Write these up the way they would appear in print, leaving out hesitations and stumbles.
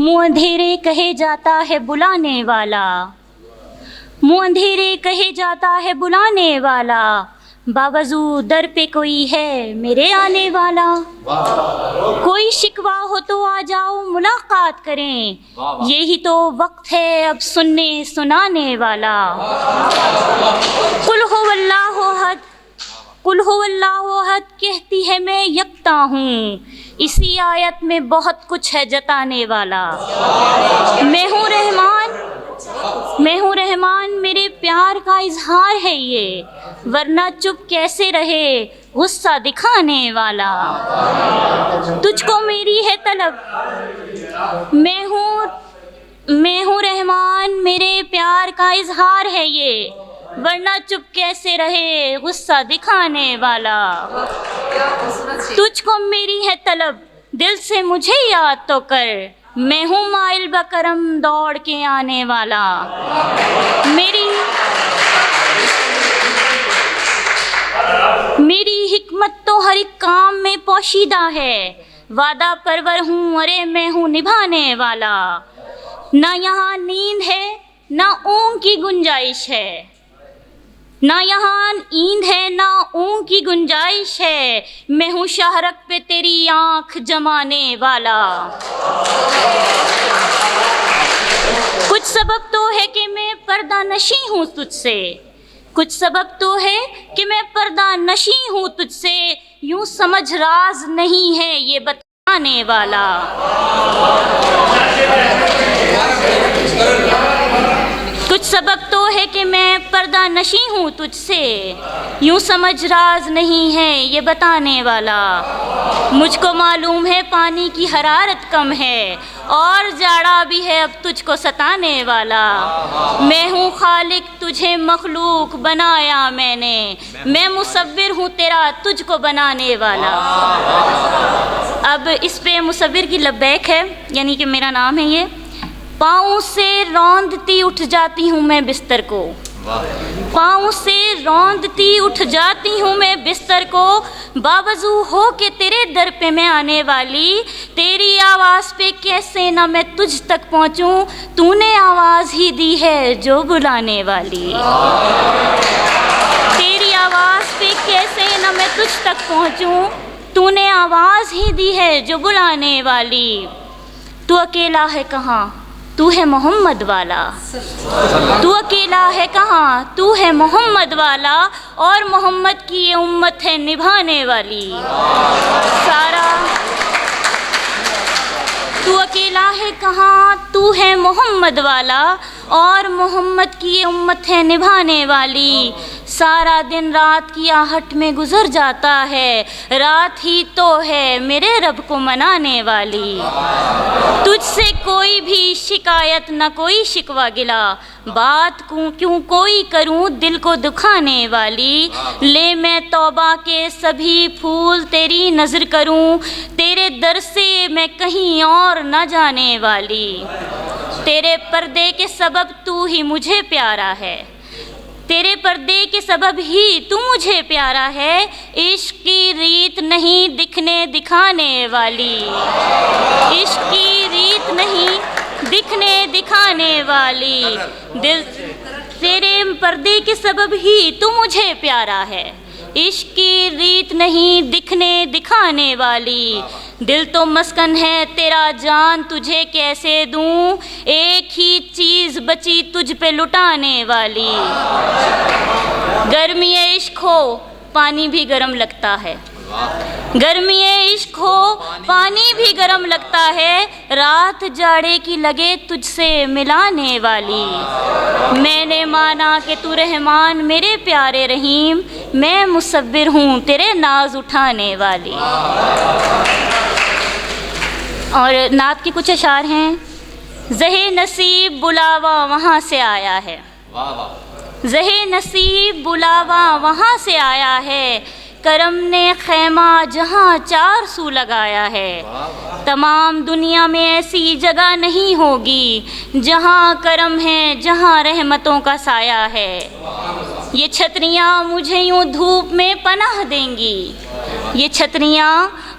منہ اندھیرے کہے جاتا ہے بلانے والا، منہ اندھیرے کہے جاتا ہے بلانے والا، باوضو در پہ کوئی ہے میرے آنے والا۔ کوئی شکوہ ہو تو آ جاؤ ملاقات کریں، یہی تو وقت ہے اب سننے سنانے والا۔ قل هو اللہ احد، قل هو اللہ احد کہتی ہے میں یکتا ہوں، اسی آیت میں بہت کچھ ہے جتانے والا۔ میں ہوں رحمان، میں ہوں رحمان، میرے پیار کا اظہار ہے یہ، ورنہ چپ کیسے رہے غصہ دکھانے والا۔ تجھ کو میری ہے طلب، میں ہوں رحمان، میرے پیار کا اظہار ہے یہ، ورنہ چپ کیسے رہے غصہ دکھانے والا۔ تجھ کو میری ہے طلب، دل سے مجھے یاد تو کر، میں ہوں مائل بکرم دوڑ کے آنے والا۔ میری حکمت تو ہر ایک کام میں پوشیدہ ہے، وعدہ پرور ہوں ارے میں ہوں نبھانے والا۔ نہ یہاں نیند ہے نہ اونگ کی گنجائش ہے، نہ یہاں نیند ہے نہ اونگ کی گنجائش ہے، میں ہوں شاہرگ پہ تیری آنکھ جمانے والا۔ کچھ سبب تو ہے کہ میں پردہ نشی ہوں تجھ سے، کچھ سبب تو ہے کہ میں پردہ نشی ہوں تجھ سے، یوں سمجھ راز نہیں ہے یہ بتانے والا۔ کچھ سبب تو ہے کہ میں پردہ نشی ہوں تجھ سے، یوں سمجھ راز نہیں ہے یہ بتانے والا۔ مجھ کو معلوم ہے پانی کی حرارت کم ہے، اور جاڑا بھی ہے اب تجھ کو ستانے والا۔ میں ہوں خالق تجھے مخلوق بنایا میں نے، میں مصور ہوں تیرا تجھ کو بنانے والا۔ اب اس پہ مصور کی لبیک ہے، یعنی کہ میرا نام ہے یہ۔ پاؤں سے روندتی اٹھ جاتی ہوں میں بستر کو، پاؤں سے روندتی اٹھ جاتی ہوں میں بستر کو، باوضو ہو کہ تیرے در پہ میں آنے والی، تیری آواز پہ کیسے نہ میں تجھ تک پہنچوں، تو نے آواز ہی دی ہے جو بلانے والی۔ تیری آواز پہ کیسے نہ میں تجھ تک پہنچوں، تو نے آواز ہی دی ہے جو بلانے والی۔ تو اکیلا ہے کہاں تو ہے محمد والا، تو اکیلا ہے کہاں تو ہے محمد والا، اور محمد کی یہ امت ہے نبھانے والی۔ تو اکیلا ہے کہاں تو ہے محمد والا، اور محمد کی یہ امت ہے نبھانے والی۔ سارا دن رات کی آہٹ میں گزر جاتا ہے، رات ہی تو ہے میرے رب کو منانے والی۔ تجھ سے کوئی بھی شکایت نہ کوئی شکوہ گلا، بات کیوں کوئی کروں دل کو دکھانے والی۔ لے میں توبہ کے سبھی پھول تیری نظر کروں، تیرے در سے میں کہیں اور نہ جانے والی۔ تیرے پردے کے سبب تو ہی مجھے پیارا ہے، تیرے پردے کے سبب ہی تو مجھے پیارا ہے، عشق کی ریت نہیں دکھنے دکھانے والی، عشق کی ریت نہیں دکھنے دکھانے والی۔ دل تیرے پردے کے سبب ہی تو مجھے پیارا ہے، عشق کی ریت نہیں دکھنے دکھانے والی۔ دل تو مسکن ہے تیرا جان تجھے کیسے دوں، ایک ہی چیز بچی تجھ پہ لٹانے والی۔ گرمی عشق ہو پانی بھی گرم لگتا ہے، گرمی عشق ہو پانی بھی گرم لگتا ہے، رات جاڑے کی لگے تجھ سے ملانے والی۔ میں نے مانا کہ تو رحمان میرے پیارے رحیم، میں مصور ہوں تیرے ناز اٹھانے والی۔ اور نعت کے کچھ اشعار ہیں۔ زہ نصیب بلاوا وہاں سے آیا ہے، زہ نصیب بلاوا وہاں سے آیا ہے، کرم نے خیمہ جہاں چار سو لگایا ہے، تمام دنیا میں ایسی جگہ نہیں ہوگی جہاں کرم ہے جہاں رحمتوں کا سایہ ہے۔ یہ چھتریاں مجھے یوں دھوپ میں پناہ دیں گی، یہ چھتریاں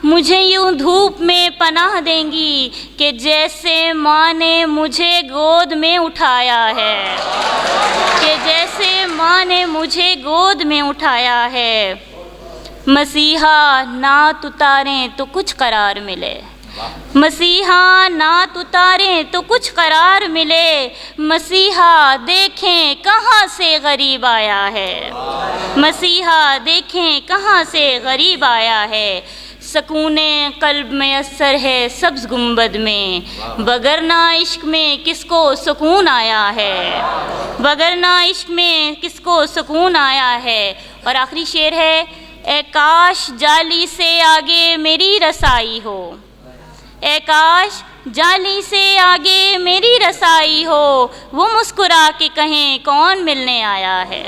مجھے یوں دھوپ میں پناہ دیں گی کہ جیسے ماں نے مجھے گود میں اٹھایا ہے، کہ جیسے ماں نے مجھے گود میں اٹھایا ہے۔ مسیحا نعت اتاریں تو کچھ قرار ملے، مسیحا نعت اتاریں تو کچھ قرار ملے، مسیحا دیکھیں کہاں سے غریب آیا ہے، مسیحا دیکھیں کہاں سے غریب آیا ہے۔ سکون قلب میسر ہے سبز گنبد میں، وگرنہ عشق میں کس کو سکون آیا ہے، وگرنہ عشق میں کس کو سکون آیا ہے۔ اور آخری شعر ہے، اے کاش جالی سے آگے میری رسائی ہو، اے کاش جالی سے آگے میری رسائی ہو، وہ مسکرا کے کہیں کون ملنے آیا ہے۔